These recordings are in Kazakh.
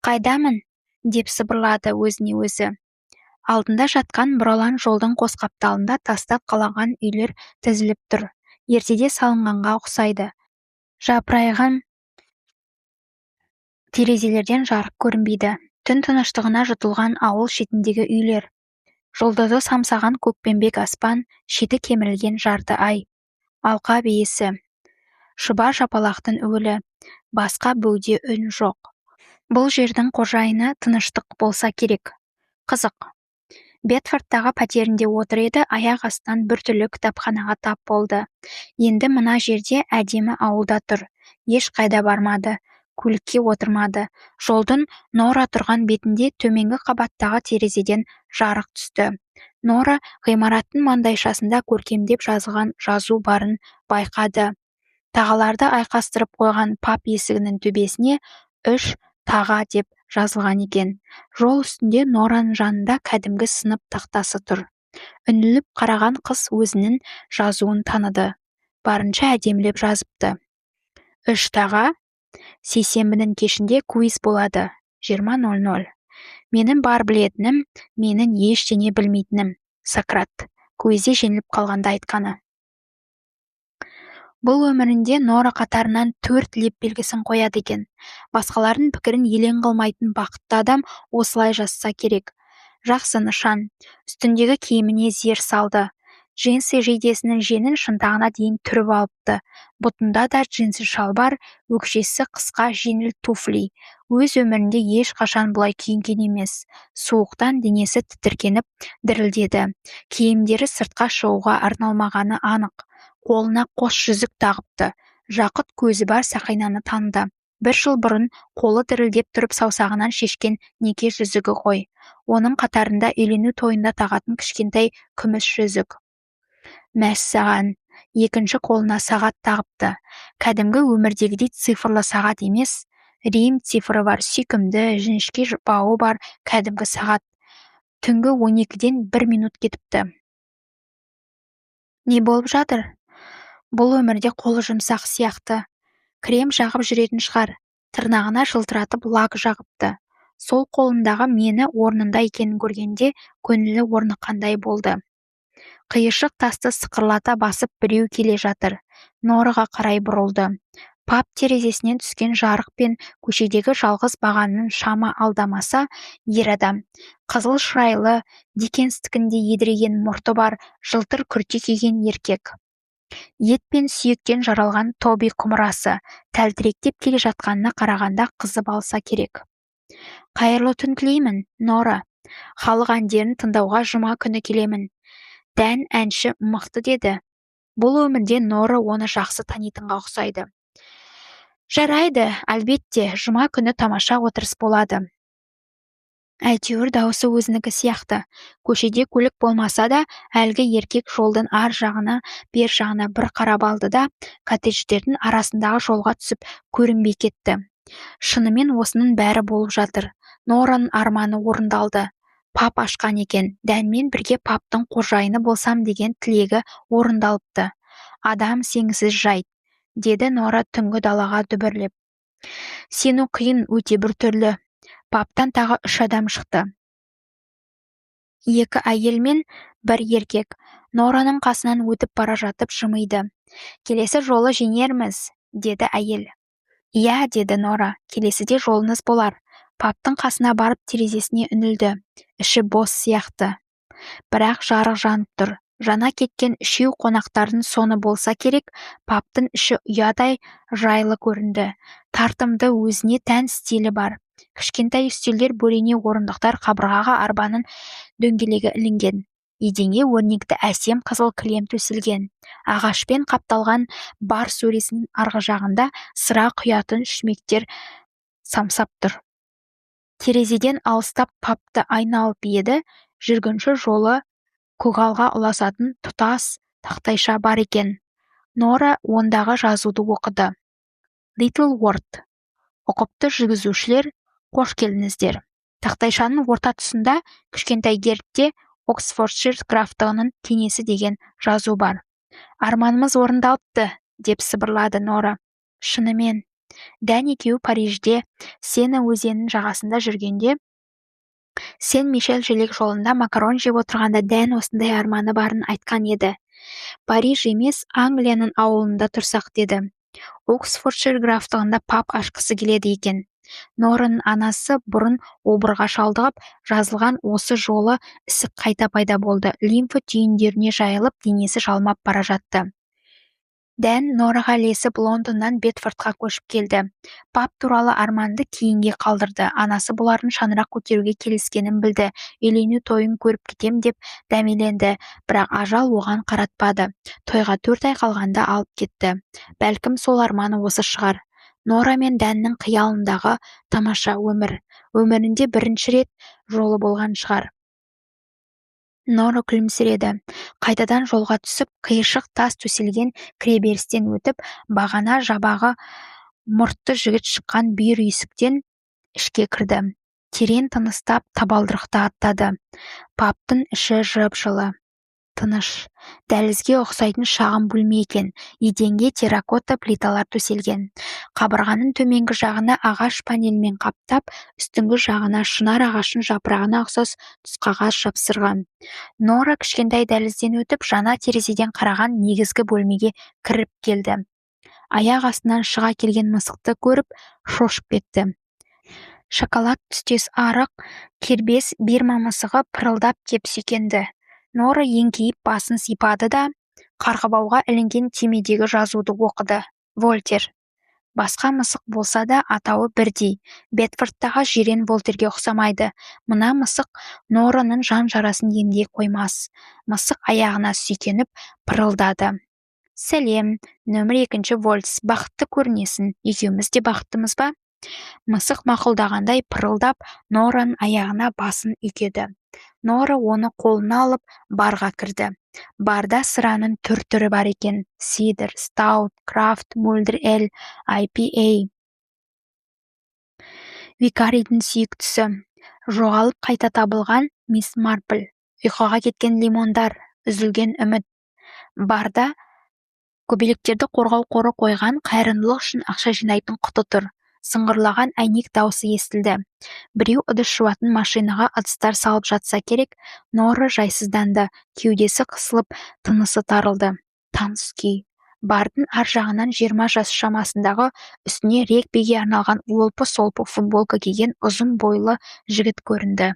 Қайдамын? Деп сыбырлады өзіне өзі. Алдында жатқан бұралаң жолдың қос қапталында тастап қаланған үйлер тізіліп тұр. Ертеде салынғанға ұқсайды. Жапырайған терезелерден жарық көрінбейді. Түн тыныштығына жұтылған ауыл шетіндегі үйлер. Жұлдызы самсаған көкпеңбек аспан, шеті кемірілген жарты ай. Алқа бейесі. Шұбар жапалақтың уілі. Басқа бөгде үн жоқ. Бұл жердің қожайыны тыныштық болса керек. Қызық. Бетфордтағы пәтерінде отыр еді, аяқ астынан біртүрлі кітапханаға тап болды. Енді мына жерде әдемі ауылда тұр. Еш қайда бармады. Көлікке отырмады. Жолдың Нора тұрған бетінде төменгі қабаттағы терезеден жарық түсті. Нора ғимараттың маңдайшасында көркемдеп жазылған жазу барын байқады. Тағаларды айқастырып қойған пап есігінің төбесіне 3 таға деп жазылған екен. Жол үстінде Нораның жанында кәдімгі сынып тақтасы тұр. Үніліп қараған қыз өзінің жазуын таныды. Барынша әдемілеп жазыпты. 3 таға. Сейсенбінің кешінде куиз болады. 20:00. Менің бар білетінім, менің ештеңе білмейтінім. Сократ. Куизде жеңіліп қалғанда айтқаны. Бұл өмірінде Нора қатарынан 4 леп белгісін қояды екен. Басқалардың пікірін елең қылмайтын бақытты адам осылай жазса керек. Жақсы нышан. Үстіндегі киіміне зер салды. Джинсы жейдесінің женін шынтағына дейін түріп алыпты. Бұтында да джинсы шалбар, өкшесі қысқа жеңіл туфли. Өз өмірінде еш қашан бұлай киінген емес. Суықтан денесі тітіркеніп дірілдеді. Киімдері сыртқа шығуға арналмағаны анық. Қолына қос жүзік тағыпты. Жақыт көзі бар Сақинаны таныды. 1 жыл бұрын қолы дірілдеп тұрып саусағынан шешкен неке жүзігі ғой. Оның қатарында үйлену тойында тағатын кішкентай күміс жүзік. Мәссаған. 2-ші қолына сағат тағыпты. Кәдімгі өмірдегідей цифрлы сағат емес. Рим цифры бар, сүйкімді, жіңішке бауы бар кәдімгі сағат. Түнгі 12-ден 1 минут кетіпті. Не болып жатыр? Бұл өмірде қолы жұмсақ сияқты. Крем жағып жүретін шығар. Тырнағына жылтыратып лак жағыпты. Сол қолындағы мені орнында екенін көргенде көңілі орныққандай болды. Қиыршық тасты сықырлата басып біреу келе жатыр. Нораға қарай бұрылды. Пап терезесінен түскен жарық пен көшедегі жалғыз бағанның шамы алдамаса, ер адам. Қызыл шырайлы, Диккенстікінде едіреген мұрты бар, жылтыр күрте киген еркек. Ет пен сүйектен жаралған Тоби құмырасы тәлтіректеп келе жатқанына қарағанда қызып алса керек. Қайырлы түн тілеймін, Нора. Халық әндерін тыңдауға жұма күні келемін. Дән әнші мықты деді. Бұл өмірде Нора оны жақсы танитынға ұқсайды. Жарайды, әлбетте, жұма күні тамаша отырыс болады. Әйтеуір дауысы өзінікі сияқты. Көшеде көлік болмаса да, әлгі еркек жолдың ар жағына, бер жағына бір қарап алды да, коттедждердің арасындағы жолға түсіп көрінбей кетті. Шынымен осының бәрі болып жатыр. Нораның арманы орындалды. Пап ашқан екен. Дәнмен бірге паптың қожайыны болсам деген тілегі орындалыпты. Адам сеңсіз жайт, деді Нора түнгі далаға дүбірлеп. Сену қиын өте бір түрлі. Паптан тағы 3 адам шықты. 2 әйел мен 1 еркек. Нораның қасынан өтіп бара жатып жымиды. Келесі жолы жеңерміз, деді әйел. Иә, деді Нора, келесіде жолыңыз болар. Паптың қасына барып терезесіне үнілді. Іші бос сияқты. Бірақ жарық жанып тұр. Жана кеткен 3 қонақтардың соны болса керек, паптың іші ұядай жайлы көрінді. Тартымды, өзіне тән стилі бар. Кішкентай үстелдер, бөрене орындықтар, қабырғаға арбаның дөңгелегі ілінген. Еденге өрнекті әсем қызыл кілем төселген. Ағашпен қапталған бар сөресінің арғы жағында сыра құятын шүмектер самсап тұр. Терезеден алыстап папты айналып еді, жүргінші жолы көгалға ұласатын тұтас тақтайша бар екен. Нора ондағы жазуды оқыды. Little Word. Ұқыпты жүргізушілер, қош келдіңіздер. Тақтайшаның орта тұсында кішкентай гербте Оксфордшир графтығының кеңесі деген жазу бар. Арманымыз орындалыпты, деп сыбырлады Нора. Шынымен. Дән екеуі Парижде Сена өзенінің жағасында жүргенде, Сен-Мишель желек жолында макарон жеп отырғанда Дән осындай арманы барын айтқан еді. Париж емес, Англияның ауылында тұрсақ деді. Оксфордшир графтығында паб ашқысы келеді екен. Нораның анасы бұрын обырға шалдығып, жазылған осы жолы ісік қайта пайда болды. Лимфа түйіндеріне жайылып, денесі жалмап бара жатты. Дән Нораға ілесіп Лондоннан Бетфордқа көшіп келді. Пап туралы арманды кейінге қалдырды. Анасы бұлардың шаңырақ көтеруге келіскенін білді. Үйлену тойын көріп кетем деп дәмеленді, бірақ ажал оған қаратпады. Тойға 4 ай қалғанда алып кетті. Бәлкім сол арманы осы шығар. Нора мен Дәннің қиялындағы тамаша өмір. Өмірінде бірінші рет жолы болған шығар. Нора күлімсіреді. Қайтадан жолға түсіп, қиыршық тас төселген кіреберістен өтіп, бағана жабағы мұртты жігіт шыққан бүйір есіктен ішке кірді. Терең тыныстап, табалдырықты аттады. Паптың іші жып-жылы. Тыныш. Дәлізге ұқсайтын шағын бөлме екен. Еденге терракота плиталар төселген. Қабырғаның төменгі жағына ағаш панельмен қаптап, үстіңгі жағына шынар ағашын жапырағына ұқсас тұсқағаз жапсырған. Нора кішкентай дәлізден өтіп, жаңа терезеден қараған негізгі бөлмеге кіріп келді. Аяқ астынан шыға келген мысықты көріп, шошып кетті. Шоколад түстес арық, кербес Бирма мысығы пырылдап кеп сүйкенді. Нора еңкейіп басын сипады да, қарғыбауға ілінген түймедегі жазуды оқыды. Вольтер. Басқа мысық болса да атауы бірдей. Бетфордтағы жирен Вольтерге ұқсамайды. Мына мысық Нораның жан жарасын емдей қоймас. Мысық аяғына сүйкеніп пырылдады. Сәлем, нөмір 2 Вольтс, бақытты көрінесің. Екеуміз де бақыттымыз ба? Мысық мақұлдағандай пырылдап, Нораның аяғына басын үйкеді. Нора оны қолына алып, барға кірді. Барда сыраның түр-түрі бар екен. Сидр, стаут, крафт, мөлдір эль, IPA. Викарийдің сүйіктісі. Жоғалып қайта табылған мисс Марпл. Ұйқыға кеткен лимондар, үзілген үміт. Барда көбелектерді қорғау қоры қойған, қайырымдылық үшін ақша жинайтын құты тұр. Сыңғырлаған әйнек даусы естілді. Біреу ыдыс жуатын машинаға ыдыстар салып жатса керек. Нора жайсызданды, кеудесі қысылып, тынысы тарылды. Таныс күй. Бардың ар жағынан 20 жас шамасындағы, үстіне регбиге арналған олпы-солпы футболка киген ұзын бойлы жігіт көрінді.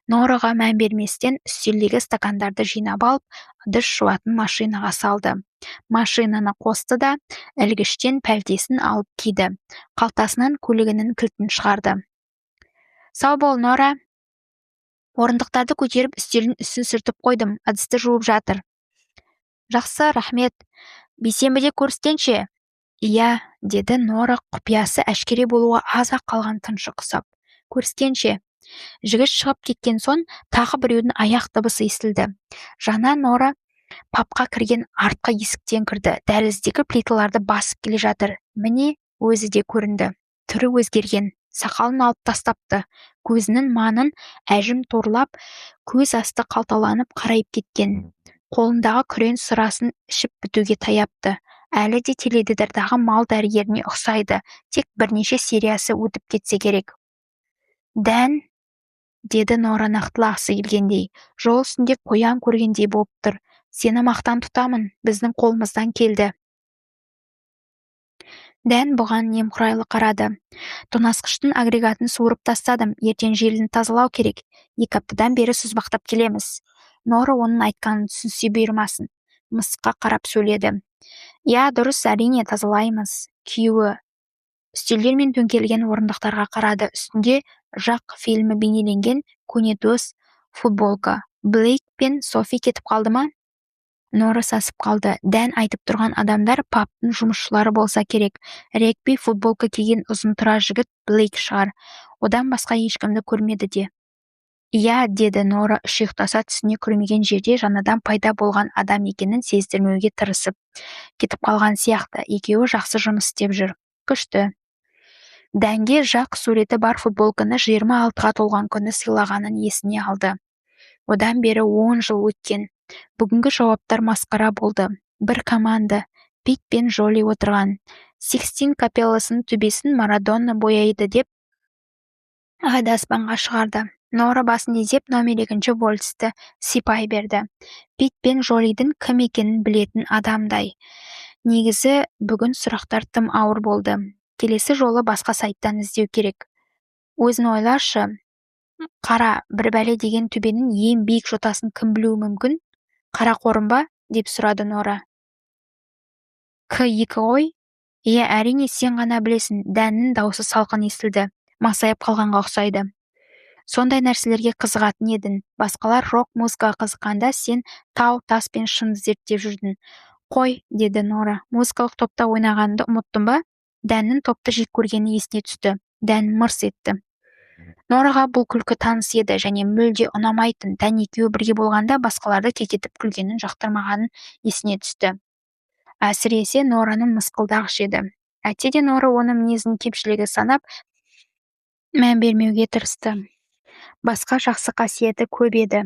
Нораға мән берместен үстелдегі стакандарды жинап алып, ыдыс жуатын машинаға салды. Машинаны қосты да, ілгіштен пәлтесін алып киді. Қалтасынан көлігінің кілтін шығарды. Сау бол, Нора. Орындықтарды көтеріп, үстелдің үстін сүртіп қойдым, ыдысты жуып жатыр. Жақсы, рахмет. Бейсенбіде көріскенше? Иә, деді Нора, құпиясы әшкере болуға аз-ақ қалған тыншы құсап. Көріскенше. Жігіт шығып кеткен соң, тағы біреудің аяқ дыбысы естілді. Жаңа Нора папқа кірген артқы есіктен кірді. Дәліздегі плиталарды басып келе жатыр. Міне, өзі де көрінді. Түрі өзгерген, сақалын алып тастапты. Көзінің манын әжім торлап, көз асты қалталанып қарайып кеткен. Қолындағы күрен сұрасын ішіп бітуге таяпты. Әлі де теледидардағы мал дәрігеріне ұқсайды. Тек бірнеше сериясы өтіп кетсе керек. Дән, деді Нора нақтылағысы келгендей. Жол үстінде қоян көргендей болып тұр. Сені мақтан тұтамын, біздің қолымыздан келді. Дән бұған немқұрайлы қарады. Тоңазытқыштың агрегатын суырып тастадым, ертең желіні тазалау керек. 2 аптадан бері сүзбақтап келеміз. Нора оның айтқанын түсінсе бұйырмасын. Мысыққа қарап сөйледі. Я, дұрыс, әрине тазалаймыз. Күйеуі. Үстелдер мен төңкерілген орындықтарға қарады. Үстінде жақ фильмі бейнеленген көне дос футболка. Блейк пен Софи кетіп қалды ма? Нора сасып қалды. Дән айтып тұрған адамдар паптың жұмысшылары болса керек. Регби футболка киген ұзын тұра жігіт Блейк шығар. Одан басқа ешкімді көрмеді де. Иә, деді Нора ұйықтаса түсіне көрмеген жерде жаңадан пайда болған адам екенін сездірмеуге тырысып. Кетіп қалған сияқты, екеуі жақсы жұмыс істеп жүр. Күшті. Дәнге жақ суреті бар футболканы 26-ға толған күні сыйлағанын есіне алды. Одан бері 10 жыл өткен. Бүгінгі жауаптар масқара болды. Бір команда, Пит пен Жоли отырған. Сикстин капелласының төбесін Марадона бояйды деп айды аспанға шығарды. Нора басын изеп номер 2 вольцті сипай берді. Пит пен Жолидің кім екенін білетін адамдай. Негізі бүгін сұрақтар тым ауыр болды. Келесі жолы басқа сайттан іздеу керек. Өзін ойлашы, қара бір бәле деген төбенің ең биік жотасын кім білуі мүмкін? Қара қорым ба? Деп сұрады Нора. К2 ғой? Иә, әрине сен ғана білесің. Дәннің даусы салқын естілді. Масайып қалғанға ұқсайды. Сондай нәрселерге қызығатын едің. Басқалар рок-музыкаға қызыққанда сен тау, тас пен шыңды зерттеп жүрдің. Қой, деді Нора. Музыкалық топта ойнағанды ұмыттың ба? Дәннің топты жек көргені есіне түсті. Дән мырс етті. Нораға бұл күлкі таныс еді және мүлде ұнамайтын. Дән екеуі бірге болғанда басқаларды кекетіп күлгенін жақтырмағанын есіне түсті. Әсіресе Нораның мысқылдағыш еді. Әйтсе де Нора оның мінезін кемшілігі санап, мән бермеуге тырысты. Басқа жақсы қасиеті көп еді.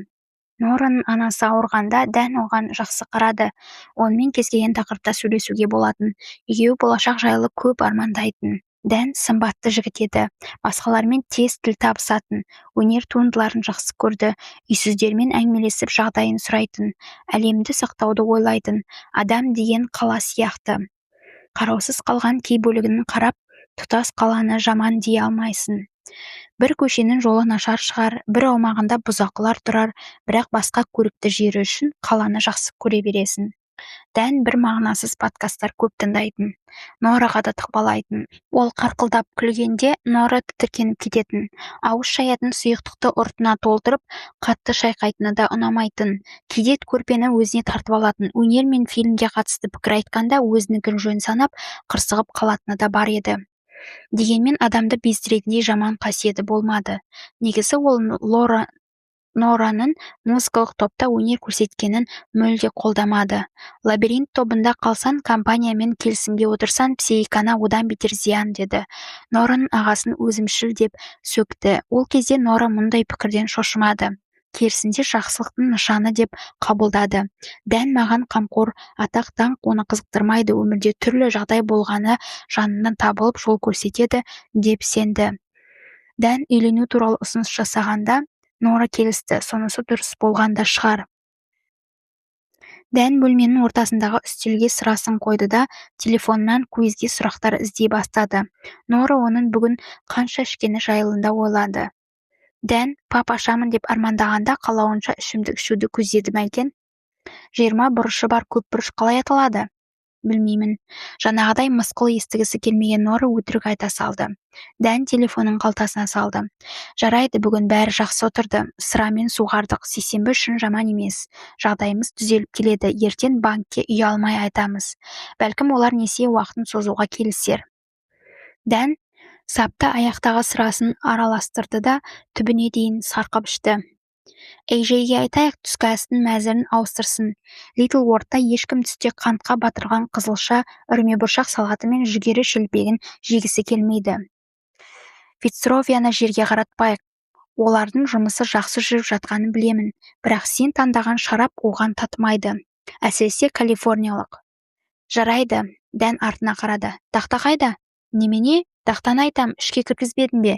Нораның анасы ауырғанда Дән оған жақсы қарады. Онымен кез келген тақырыпта сөйлесуге болатын. Екеуі болашақ жайлы көп армандайтын. Дән сымбатты жігіт еді. Басқалармен тез тіл табысатын. Өнер туындыларын жақсы көрді. Үйсіздермен әңгімелесіп жағдайын сұрайтын. Әлемді сақтауды ойлайтын. Адам деген қала сияқты. Қараусыз қалған кей бөлігін қарап, тұтас қаланы жаман дей алмайсың. Бір көшенің жолы нашар шығар, бір аумағында бұзақылар тұрар, бірақ басқа көрікті жері үшін қаланы жақсы көре бересің. Дән бір мағынасыз подкасттар көп тыңдайтын. Нораға да тықпалайтын. Ол қарқылдап күлгенде Нора тітіркеніп кететін. Ауыз шаятын сұйықтықты ұртына толтырып, қатты шайқайтыны да ұнамайтын. Кейде көрпені өзіне тартып алатын. Өнер мен фильмге қатысты пікір айтқанда өзінікін жөн санап, қырсығып қалатыны да бар еді. Дегенмен адамды бездіретіндей жаман қасиеті болмады. Негізі ол Нораның музыкалық топта өнер көрсеткенін мүлде қолдамады. Лабиринт тобында қалсан, компаниямен келісімге отырсан, психикана одан бетер зиян деді. Нораның ағасын өзімшіл деп сөкті. Ол кезде Нора мұндай пікірден шошымады. Керісінде жақсылықтың нышаны деп қабылдады. Дән маған қамқор, атақ-даңқ оны қызықтырмайды, өмірде түрлі жағдай болғаны жанынан табылып жол көрсетеді деп сенді. Дән үйлену туралы ұсыныс жасағанда Нора келісті, сонысы дұрыс болғанда шығар. Дән бөлменің ортасындағы үстелге сұрасын қойды да, телефоннан куизге сұрақтар іздей бастады. Нора оның бүгін қанша ішкені жайылында ойлады. Дән пап ашамын деп армандағанда қалауынша ішімдік ішуді көздеді ме екен? 20 бұрышы бар көп бұрыш қалай аталады? Білмеймін. Жаңағыдай мысқыл естігісі келмеген Нора өтірік айта салды. Дән телефонын қалтасына салды. Жарайды, бүгін бәрі жақсы отырды. Сырамен суғардық. Сейсенбі үшін жаман емес. Жағдайымыз түзеліп келеді. Ертең банкке үй алмай айтамыз. Бәлкім олар несие уақытын созуға келісер. Дән сапта аяқтағы сырасын араластырды да түбіне дейін сарқып ішті. Әйжейге айтайық, түскі астың мәзірін ауыстырсын. Литл Уортта ешкім түсте қантқа батырған қызылша, үрме бұршақ салаты мен жүгері шелпегін жегісі келмейді. Фицровияны жерге қаратпайық. Олардың жұмысы жақсы жүріп жатқанын білемін, бірақ сен таңдаған шарап оған татымайды. Әсіресе калифорниялық. Жарайды, Дән артына қарады. Тақта қайда? Немене? Тақтан айтам, ішке кіргізбедің бе?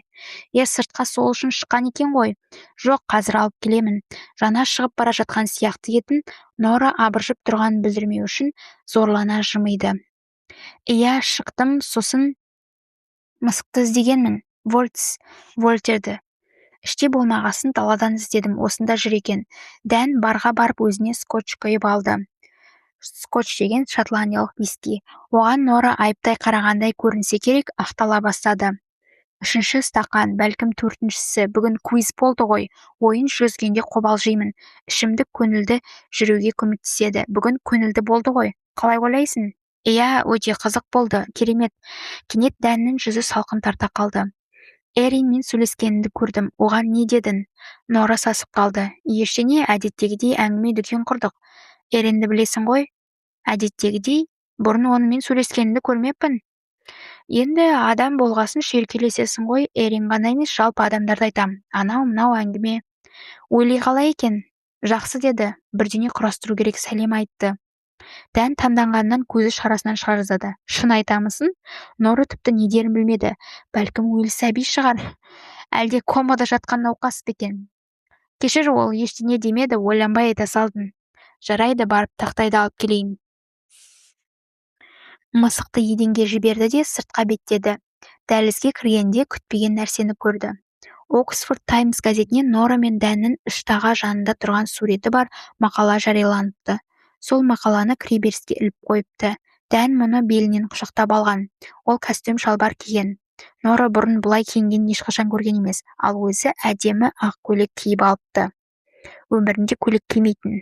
Сыртқа сол үшін шыққан екен ғой. Жоқ, қазір алып келемін. Жана шығып бара жатқан сияқты етін, Нора абыржып тұрғанын білдірмеу үшін зорлана жымиды. Иә, шықтым, сосын мысықты іздегенмін. Вольтерді. Іште болмағасын даладан іздедім, осында жүр екен. Дән барға барып өзіне скотч құйып алды. Скотч деген шотландиялық виски. Оған Нора айыптай қарағандай көрінсе керек, ақтала бастады. 3-ші стақан, бәлкім 4-шісі. Бүгін куиз болды ғой. Ойын жүргізгенде қобалжимын. Ішімдік көңілді жүруге көмектеседі. Бүгін көңілді болды ғой. Қалай ойлайсың? Иә, өте қызық болды. Керемет. Кенет Дәннің жүзі салқын тарта қалды. Эринмен сөйлескеніңді көрдім. Оған не дедің? Нора сасып қалды. Ештеңе, әдеттегідей әңгіме дүкен құрдық. Эринді білесің ғой? Әдеттегідей, бұрын онымен сөйлескеніңді көрмеппін. Енді адам болғасын шеркелесесің ғой, Эрин ғана емес, жалпы адамдарды айтам. Анау-мынау әңгіме. Ойлай қалай екен? Жақсы деді. Бірдеңе құрастыру керек, сәлем айтты. Дән таңданғаннан көзі шарасынан шыға жаздады. Шын айтамысың? Нора тіпті не дерін білмеді. Бәлкім өлі сәби шығар. Әлде комада жатқан науқас па екен? Кешір, ол ештеңе демеді, ойланбай айта салдым. Жарайды, барып тақтайды алып келейін. Мысықты еденге жіберді де сыртқа беттеді. Дәлізге кіргенде күтпеген нәрсені көрді. Оксфорд Таймс газетінен Нора мен Дәннің іштаға жанында тұрған суреті бар мақала жарияланыпты. Сол мақаланы кіреберіске іліп қойыпты. Дән мұны белінен құшақтап алған. Ол костюм шалбар киген. Нора бұрын бұлай киінгенін ешқашан көрген емес, ал өзі әдемі ақ көйлек киіп алыпты. Өмірінде көйлек кимейтін.